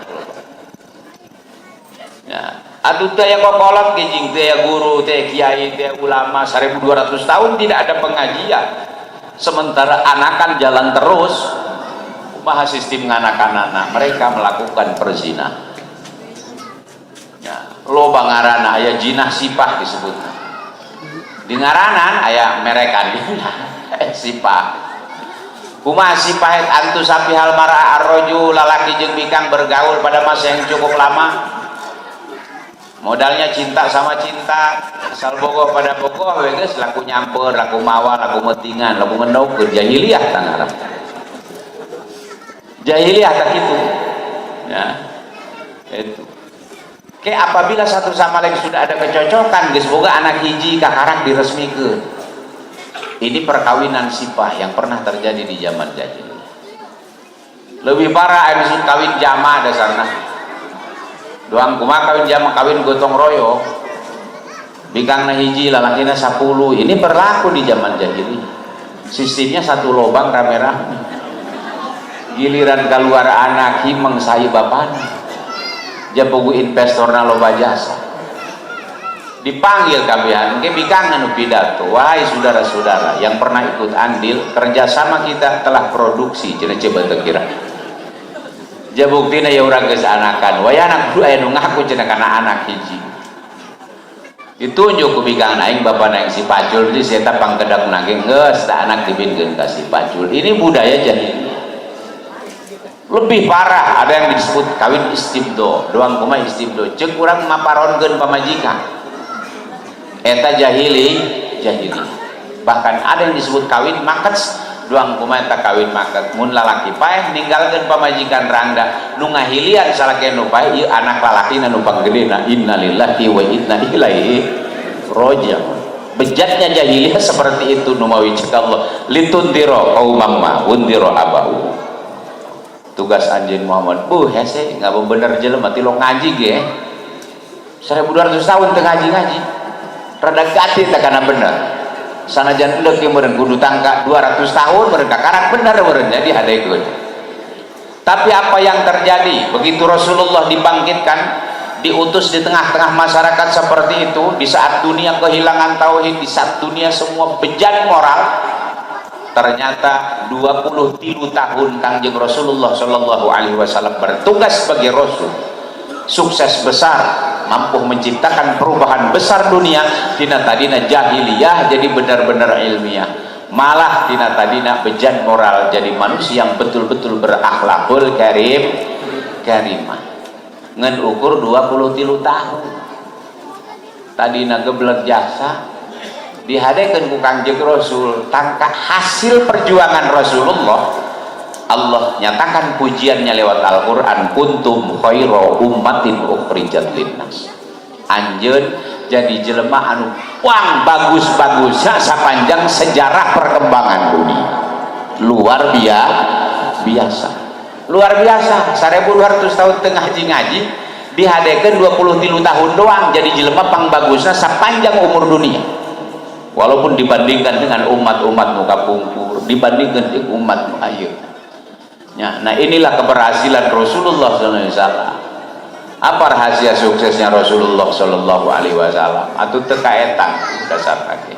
Ya, atuh teh ya kokolot kijing teh ya guru teh kiai teh ulama 1200 tahun tidak ada pengajian. Sementara anakan jalan terus. Kumaha sistem nganakanana mereka melakukan perzinahan. Ya, loba ngaranna aya jinah sipah disebut. Di ngaranan aya merekan sipah. Kumaha sipah antu sapi hal mara arroju lalaki jeung bikang bergaul pada masa yang cukup lama. Modalnya cinta sama cinta, asal bogoh pada bogoh, geus laku nyamper, laku mawa, laku metingan, laku ngenauk ke jahiliyah tangarap. Jahiliyah tak gitu. Ya. Itu. Kayak apabila satu sama lain sudah ada kecocokan, geus boga anak hiji kakarang diresmikeun. Ini perkawinan sipah yang pernah terjadi di zaman jahiliyah. Lebih parah anu kawin jamaah dasarna. Doang kumaha kawin jamaah kawin gotong royong. Bikangna hiji lalakina 10. Ini berlaku di zaman jahiliyah. Sistemnya satu lobang rame-rame. Giliran keluar anak himeng sayu bapana. Jabogu investorna loba jasa. Dipanggil kabehan ke bikang anu pidato. Wahai saudara-saudara yang pernah ikut andil, kerjasama kita telah produksi cenah coba teu kira. Jabuktina ya urang geus anakan. Wayana kudu aya nu ngaku cenah kana anak hiji. Ditunjuk ku bikang aing bapana yang si Pacul di eta pangkedak nanging geus da anak dibinkeun ka si Pacul. Ini budaya jahiliyah. Lebih parah ada yang disebut kawin istibdo. Doang kumaha istibdo ceuk urang maparonkeun pamajikan. Eta jahili. Bahkan ada yang disebut kawin makets. Doang kumaha eta kawin maket. Mun lalaki paeh ninggalkeun pamajikan rangda nu ngahilian salake nu paeh ieu anak lalakina nu panggedena innalillahi wa inna ilaihi raji'un. Bejatnya jahiliyah seperti itu nu mawi cek Allah litundiro qaumam ma undiro abau. Tugas anjeun Muhammad hese nggak bener jelema ti lo ngaji ge 1200 tahun teu ngaji rada gati teh kana bener sanajan leuk ge meureun kudu tangka 200 tahun meureun kakarang bener meureun jadi hadekeun. Tapi apa yang terjadi begitu Rasulullah dibangkitkan diutus di tengah-tengah masyarakat seperti itu di saat dunia kehilangan tauhid, di saat dunia semua bejat moral, ternyata 23 tahun Kangjeng Rasulullah Shallallahu Alaihi Wasallam bertugas sebagai Rasul, sukses besar, mampu menciptakan perubahan besar dunia. Tina tadina jahiliyah jadi benar-benar ilmiah, malah tina tadina bejat moral jadi manusia yang betul-betul berakhlakul karimah. Ngan ukur 23 tahun tadina geblek jasa dihadekeun ku Kangjeng Rasul tangka hasil perjuangan Rasulullah. Allah nyatakan pujiannya lewat Al-Qur'an, kuntum khairu ummatin ukhrijat linnas. Anjeun jadi jelema anu wang bagus-bagusna sapanjang sejarah perkembangan dunia. Luar biasa. 1200 tahun tengah ngaji dihadekeun 23 tahun doang jadi jelema pangbagusna sapanjang umur dunia. Walaupun dibandingkan dengan umat-umat muka pungkur, dibandingkan dengan umat ayu. Ya, nah inilah keberhasilan Rasulullah SAW. Apa rahasia suksesnya Rasulullah Sallallahu Alaihi Wasallam? Atau tekaetan dasar kaki.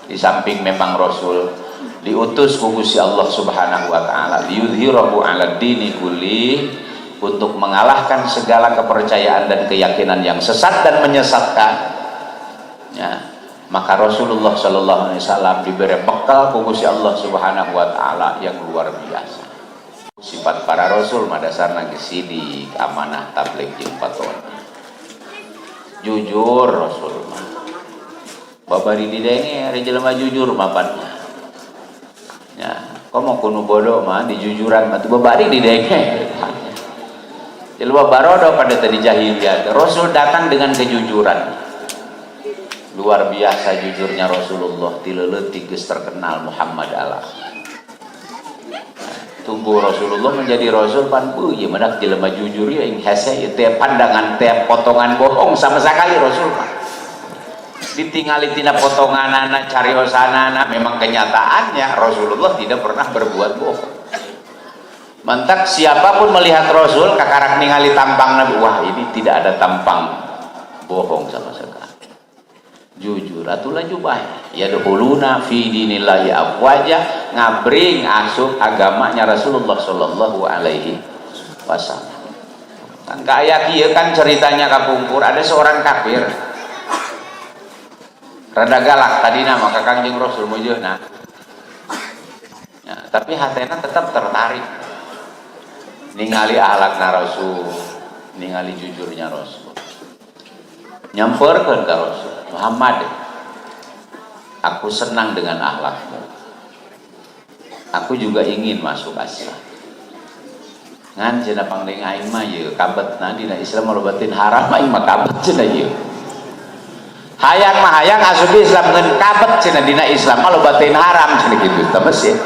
Di samping memang Rasul diutus ku Gusti Allah Subhanahu Wa Taala, liyudhhirahu 'ala dini kulli, untuk mengalahkan segala kepercayaan dan keyakinan yang sesat dan menyesatkan. Ya. Maka Rasulullah Sallallahu Alaihi Wasallam diberi bekal ku Gusti Allah Subhanahu Wa Taala yang luar biasa. Sifat para Rasul madasarna gesidik, amanah, tabligh, jeung fatwa. Jujur Rasul mah. Babari didenge ari jelema jujur mapannya. Ya, komo kuno bodoh mah dijujuran mah teu babari didenge. Jelema barodo pada tadi jahiliyah. Rasul datang dengan kejujuran. Luar biasa jujurnya Rasulullah, tileuleut geus terkenal Muhammad Allah. Tumbuh Rasulullah menjadi rasul pan ya menak jelema jujur ya ing hese teh pandangan teh potongan bohong sama sekali Rasul pan ditinggali tina potonganana cariosanana. Memang kenyataannya Rasulullah tidak pernah berbuat bohong. Mantak siapapun melihat Rasul kakarak ningali tampang Nabi, wah ini tidak ada tampang bohong sama sekali, jujur atulah jubah ya duhuluna fi dinillahi afwaja, ngabring asup agamanya Rasulullah sallallahu alaihi wasallam. Kan kayak kieu kan ceritanya kapungkur, ada seorang kafir rada galak tadina maka Kangjeng Rasul mujeuhna ya, tapi hatena tetap tertarik ningali ahlakna Rasul, ningali jujurnya Rasul, nyamperkeun ka Rasul, Muhammad, aku senang dengan akhlakmu, aku juga ingin masuk Islam. Ngan cenah pangdeng aing mah ye kabetna dina Islam malobatin haram aing mah kabet cenah ye. Hayang mah hayang asup Islam ngeun kabet cenah dina Islam malobatin haram cenah kitu teh mesin.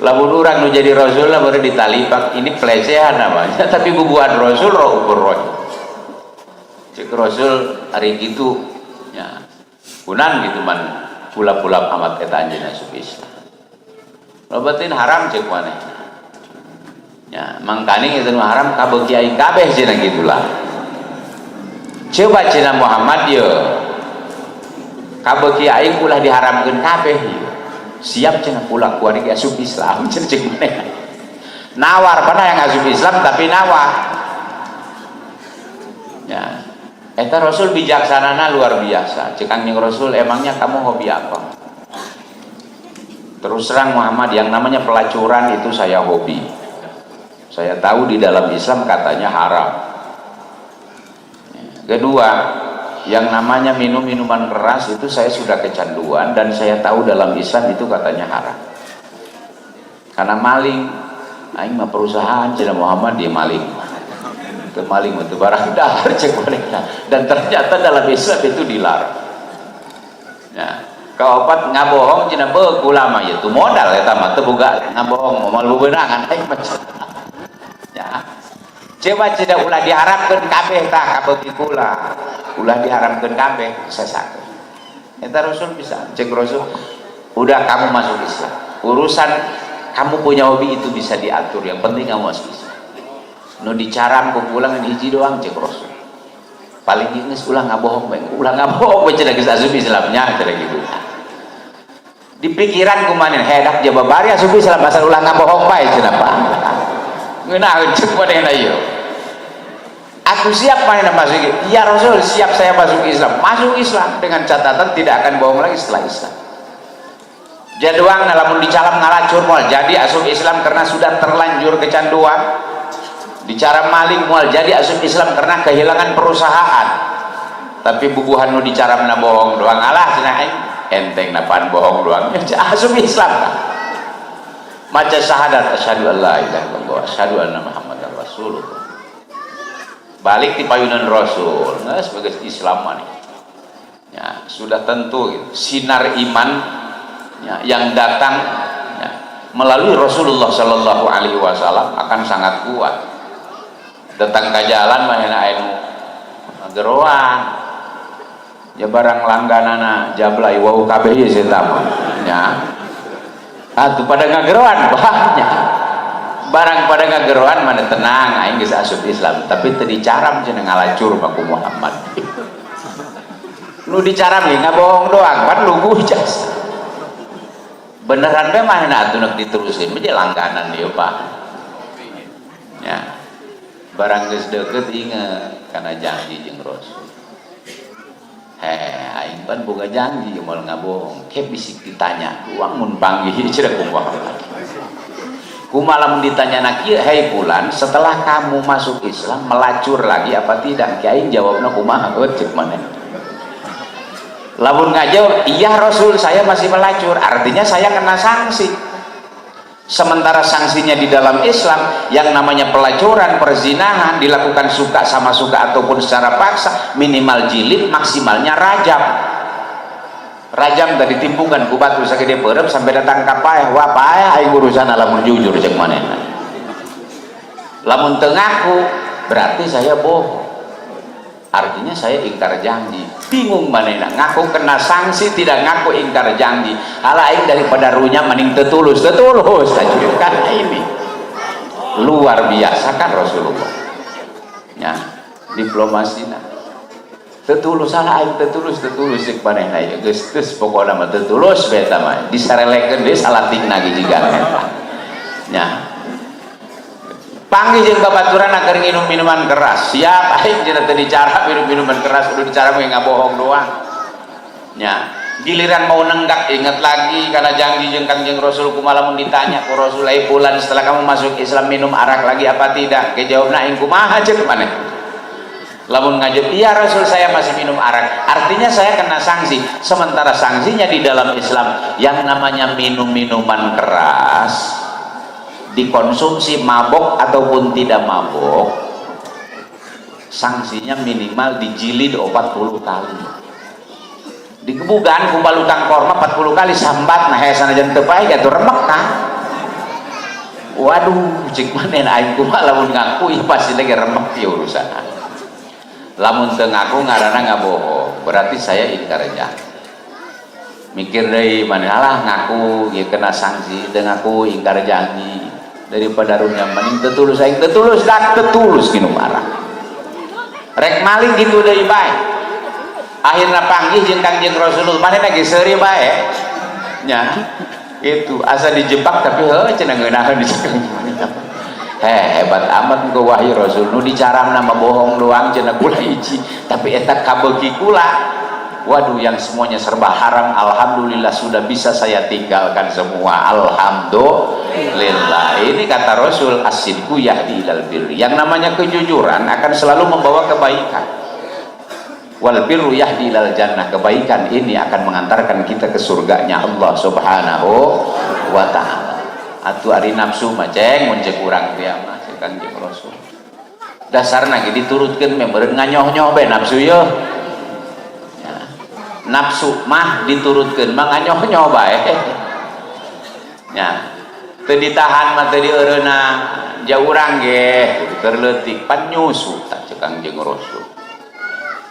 Lamun urang nu jadi rasul lah baru ditalipak, ini pelecehan namanya, tapi bubuhan rasul roh ukur roh. Cek rasul hari gitu ya kunan gitu man pula-pula amat eta anjeunna asup Islam. Lobatin haram cek maneh. Ya, mangkani itu haram kabeh kiai kabeh cenah gitulah. Coba cenah Muhammad ye. Kabeh kiai ulah diharamkeun kabeh ye. Siap cenah pulang kuari asup Islam cenah cek maneh. Nawar pada yang asup Islam tapi nawar. Ya. Eta Rasul bijaksanana luar biasa. Cek Kangjeng Rasul, emangnya kamu hobi apa? Terus terang Muhammad, yang namanya pelacuran itu saya hobi. Saya tahu di dalam Islam katanya haram. Kedua, yang namanya minum minuman keras itu saya sudah kecanduan dan saya tahu dalam Islam itu katanya haram. Karena maling, aing mah perusahaan cenah Muhammad dia maling. Itu maling itu barang dahar cek mereka. Dan ternyata dalam Islam itu dilarang. Ya, kaopat ngabohong cenah beug ulama ya itu modal eta mah teu boga ngabohong moal bebeunangan aing mah. Ya. Coba cenah ulah diharapkeun kabeh tah kabeh kula. Ulah diharamkan kabeh sesakeun. Eta Rasul bisa cek Rasul, udah kamu masuk Islam. Urusan kamu punya hobi itu bisa diatur, yang penting kamu masuk Islam. Nu dicaram ku pulang hiji doang cek Rasul. Paling geus ulah ngabohong bae. Ulah ngabohong bae cenah geus asup Islamnya cenah gitu. Di pikiran kumaha hedak jababari asup Islam asal ulah ngabohong bae cenah Pak. Ngeunaheun cek manehna ieu. Aku siap mana masuk Islam. Ya Rasul, siap saya masuk Islam. Masuk Islam dengan catatan tidak akan bohong lagi setelah Islam. Jaduang lamun dicalam ngalacur moal jadi asup Islam karena sudah terlanjur kecanduan. Dicara maling moal jadi asup Islam karena kehilangan perusahaan. Tapi bubuhan nu dicaramna bohong doang alah cenah aing enteng napan bohong doang asup Islam. Maca syahadat asyhadu an la ilaha illallah wa asyhadu anna muhammadar rasulullah. Balik di payunan Rasul, nah, sebagai Islam nih, ya sudah tentu gitu. Sinar iman ya, yang datang ya, melalui Rasulullah Shallallahu Alaihi Wasallam akan sangat kuat. Datang ke jalan mana anu geroan, ya barang langganana jablay wau kabeh ieu setama, ya. Atuh pada ngageroan banyak. Barang pada ngageroan mana tenang aing geus asup Islam tapi teu dicaram cenah ngalacur baku Muhammad. Nu dicaram ge ngabohong doang pan lugu jasa. Beneran mah mana atuh neuk diteruskeun mah langganan ieu Pak. Ya. Barang geus deukeut inget kana janji jeung Rasul. Aing pan boga janji moal ngabohong ke bisik ditanya uang mun panggih cenah ku Muhammad. Kumalam ditanya nakia, hei bulan, setelah kamu masuk Islam melacur lagi apa tidak? Kiai jawabnya kumaha, cek mana? Lamun ngajawab, iya Rasul, saya masih melacur. Artinya saya kena sanksi. Sementara sanksinya di dalam Islam yang namanya pelacuran, perzinahan dilakukan suka sama suka ataupun secara paksa, minimal jilid, maksimalnya rajam. rajam tadi timpungan ku batu sagede perep sampai datang ka paeh wah paeh aing urusan lamun jujur cek manehna. Lamun teu ngaku berarti saya bohong, artinya saya ingkar janji. Bingung manehna ngaku kena sanksi, tidak ngaku ingkar janji. Ala aing daripada runya mending tetulus kan ini luar biasa kan Rasulullah ya diplomasinya. Tetulus salah aing tetulus cek manehna ya geus pokona mah tetulus beta mah disarelekeun deui salatingna gijigan eta nya. Panggih jeung babaturan keur nginum minuman keras siap aing cenah teu dicara minum minuman keras udah dicara mah ngabohong doang nya. Giliran mau nenggak ingat lagi karena janji jeung Kangjeng Rasul kumaha lamun ditanya ku Rasul ai bulan setelah kamu masuk Islam minum arak lagi apa tidak? Ke jawabna aing kumaha ceuk maneh. Lamun ngajib iya Rasul saya masih minum arak, artinya saya kena sanksi. Sementara sanksinya di dalam Islam yang namanya minum minuman keras dikonsumsi mabok ataupun tidak mabok sanksinya minimal dijilid 40 kali. Dikebugan kumpal utang korma 40 kali sambat nah sanajan teu paeh atuh remek kan. Waduh cik manen aing kumaha lamun ngaku ya pasti lagi remek ieu urusan. Lamun teu ngaku ngaranna ngabohong berarti saya ingkar janji. Mikir deui maneh alah ngaku ieu kena sanksi teu ngaku ingkar janji daripada runya mending tetulus aing tetulus dak tetulus minum arak. Rek maling gitu deui bae. Akhirnya panggih jeung Kangjeng Rasulullah manehna ge seuri bae nya itu asa dijebak tapi heuh cenah ngeunaheun dicekel hebat amat ku wahyu Rasul nu dicaramna mah bohong doang cenah kula hiji tapi eta kabeuki kula. Waduh yang semuanya serba haram alhamdulillah sudah bisa saya tinggalkan semua alhamdulillah. Ini kata Rasul as-sidqu yahdi ilal birri, yang namanya kejujuran akan selalu membawa kebaikan. Wal birru yahdi ilal jannah, kebaikan ini akan mengantarkan kita ke surganya Allah Subhanahu wa taala. Atuh ari nafsu mah ceng mun ceuk urang teh mah cek Kanjeng Rasul. Dasarna ge diturutkeun meh meureun nganyoh-nyoh bae nafsu yeuh. Ya. Nafsu mah diturutkeun mah nganyoh-nyoh bae. Ya. Teu ditahan mah teu dieureuna jauh urang ge keur leutik pan nyusu tak cek Kanjeng Rasul.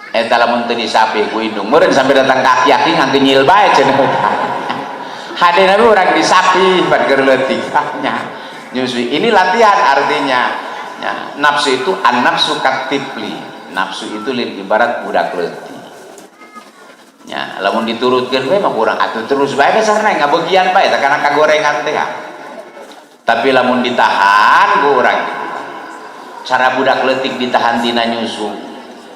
Eta lamun teu disapih ku indung meureun sampai datang ka aki-aki ngangge nyil bae cenah. Hadena urang disapih pan keur leutik nya. Nyusui ini latihan artinya. Ya, nafsu itu an-nafsu katifli. Nafsu itu lin ibarat budak leutik. Ya, lamun diturutkeun we mah kurang atuh terus bae kasarna ngabegian bae tah kana kagorengan teh. Tapi lamun ditahan ku urang. Cara budak leutik ditahan tina nyusu.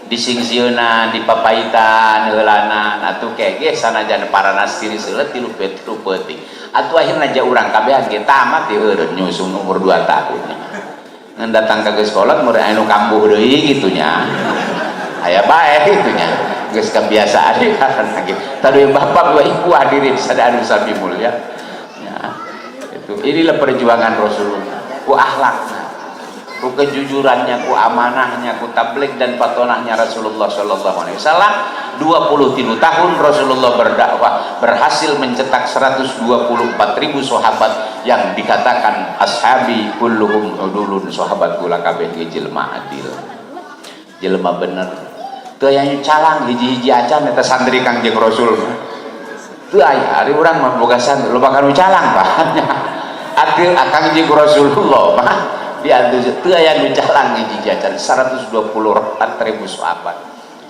Disingsieunan dipapaitan heulana atuh kege sanajan paranas tiri seuleut tilu peuting atuh akhirna ja urang kabehan ge tamat ti eureun nyusu umur 2 tahun ngan datang ka geus kolot meureun anu kambuh deui kitu nya aya bae kitu nya geus kebiasaan karena gitu tadi bapak dua ibu hadirin sadaya sami mulia ya itu inilah perjuangan Rasulullah ku akhlakna ku kejujurannya, ku amanahnya, ku tabligh dan patonahnya Rasulullah Shallallahu Alaihi Wasallam. 23 tahun Rasulullah berdakwah, berhasil mencetak 124.000 sahabat yang dikatakan ashabi kulluhum udulun, sahabat kula kabeh ge jelema adil, jelema bener. Teu aya calang hiji-hiji acan eta santri Kangjeng Rasul. Teu aya, ari urang mah boga santri loba kanu calang Pak. Atuh Kangjeng Rasulullah mah diantu teu aya nu calang hiji jajan 124.000 sahabat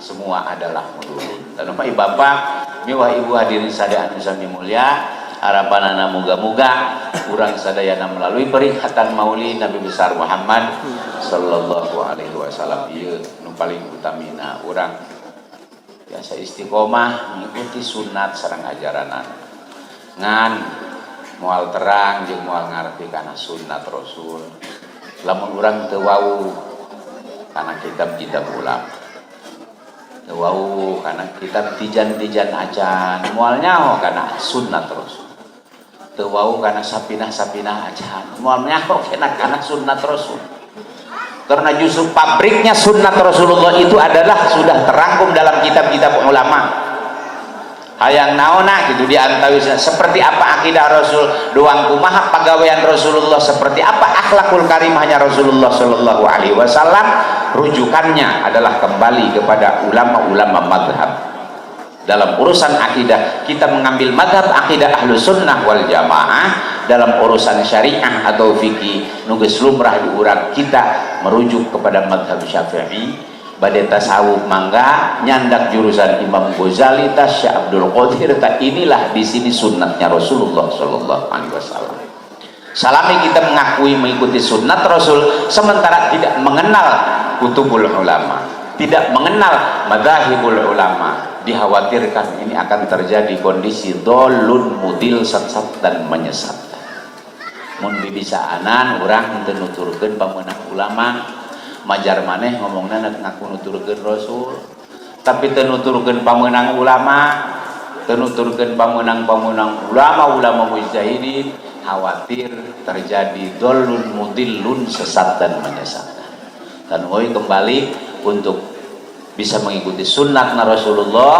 semua adalah mudulun. Dan Bapak Bapak miwah ibu hadirin sadaya anu sami mulia, harapanana muga-muga urang sadayana melalui peringatan Maulid Nabi besar Muhammad sallallahu alaihi wasallam ieu nu paling utamina urang biasa istiqomah mengikuti sunat sareng ajaran ngan moal terang jeung moal ngarti kana sunat Rasul. Lamun urang teu wau kana kitab-kitab ulama, teu wau kana kitab tijan-tijan acan, moal nyaho kana sunnat Rasul, teu wau kana sapinah-sapinah acan, moal nyaho kana sunnat Rasul. Karena justru pabriknya sunnat Rasulullah itu adalah sudah terangkum dalam kitab-kitab ulama. hayang naona gitu diantawisna seperti apa akidah Rasul doang kumaha pagawean Rasulullah, seperti apa akhlakul karimahnya Rasulullah sallallahu alaihi wasallam, rujukannya adalah kembali kepada ulama-ulama mazhab. Dalam urusan akidah kita mengambil mazhab akidah ahlu sunnah wal jamaah, dalam urusan syariah atau fikih nugas lumrah diurang kita merujuk kepada mazhab Syafi'i. Badai tasawuf mangga nyandak jurusan Imam Ghazali tas Syekh Abdul Qadir, tak inilah di sini sunnatnya Rasulullah sallallahu alaihi wasallam. Salami kita mengakui mengikuti sunnat Rasul sementara tidak mengenal kutubul ulama, tidak mengenal madzahibul ulama, dikhawatirkan ini akan terjadi kondisi dolun mudil, sesat dan menyesat. Mun bibisaanan urang teu nuturkeun pameunang ulama, majar maneh ngomongna ngaku nuturkeun Rasul, tapi teu nuturkeun pameunang ulama, teu nuturkeun pameunang-pameunang ulama mujtahidin, khawatir terjadi dolun mudilun, sesat dan menyesatkan. Dan kembali untuk bisa mengikuti sunnatna Rasulullah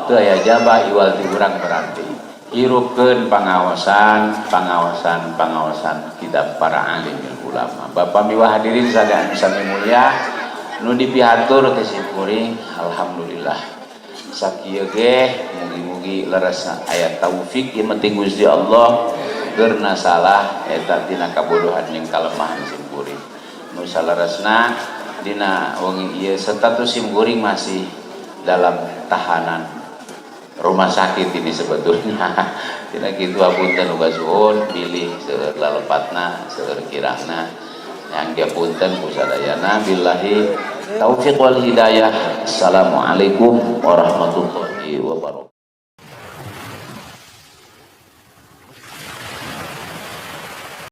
teu aya jaba iwal ti urang berarti hirupkeun pangawasan kitab para alim ulama. Bapak miwah hadirin sadaya sami mulia nu dipihatur ke simkuring, alhamdulillah sakieu ge mugi-mugi leres aya taufik ieu penting Gusti Allah geurna salah eta tina kabodohan jeung kalemahan simkuring. Nu salaresna dina wengi ieu status simkuring masih dalam tahanan rumah sakit ini sebetulnya. Tina kitu hapunten uga suhun pilih seueur lalepatna seueur kirahna yang dia punten kusadayana billahi taufiq wal hidayah. Assalamualaikum warahmatullahi wabarakatuh.